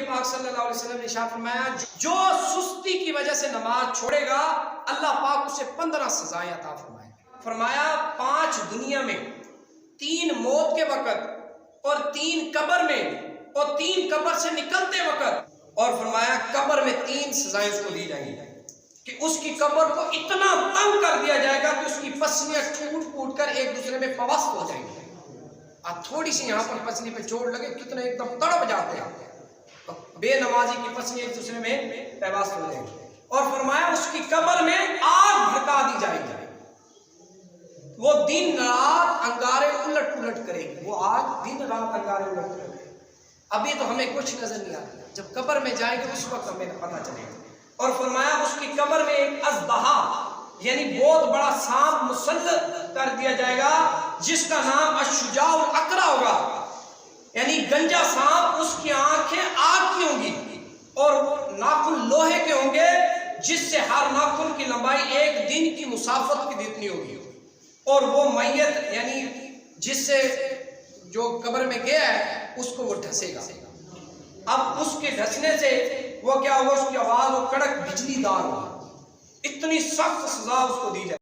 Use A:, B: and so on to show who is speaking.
A: پاک صلی اللہ علیہ وسلم نے ارشاد فرمایا جو سستی کی وجہ سے نماز چھوڑے گا اللہ پاک اسے 15 سزائیں عطا فرمائے. فرمایا 5 دنیا میں، 3 موت کے وقت اور 3 قبر میں اور 3 قبر سے نکلتے وقت، اور فرمایا قبر میں 3 سزائیں اس کو دی جائیں گی کہ اس کی قبر کو اتنا تنگ کر دیا جائے گا کہ اس کی پسلیاں ٹوٹ ٹوٹ کر ایک دوسرے میں پیوست ہو جائیں گی. اب تھوڑی سی یہاں پر پسلی پہ چوٹ لگے کتنے ایک دم تڑپ جاتے ہیں، بے نمازی کی پسلی ایک دوسرے میں پیوست ہو جائیں گی. اور فرمایا اس کی قبر میں آگ بھڑکا دی جائے گی، وہ دن رات انگارے الٹ پلٹ کرے گی، وہ آگ دن رات انگارے الٹ پلٹ کرے گی. ابھی تو ہمیں کچھ نظر نہیں آتا، جب قبر میں جائیں گے اس وقت ہمیں پتہ چلے گا. اور فرمایا اس کی قبر میں ایک اژدہا یعنی بہت بڑا سانپ مسلط کر دیا جائے گا جس کا نام الشجاع الاقرع ہوگا، یعنی گنجا سانپ. اس کی آنکھیں آگ کی ہوں گی اور ناخن لوہے کے ہوں گے جس سے ہر ناخن کی لمبائی 1 دن کی مسافت کی جتنی ہوگی. اور وہ میت یعنی جس سے جو قبر میں گیا ہے اس کو وہ ڈھسے گا. اب اس کے ڈھسنے سے وہ کیا ہوگا، اس کی آواز وہ کڑک بجلی دار ہوگا. اتنی سخت سزا اس کو دی جائے.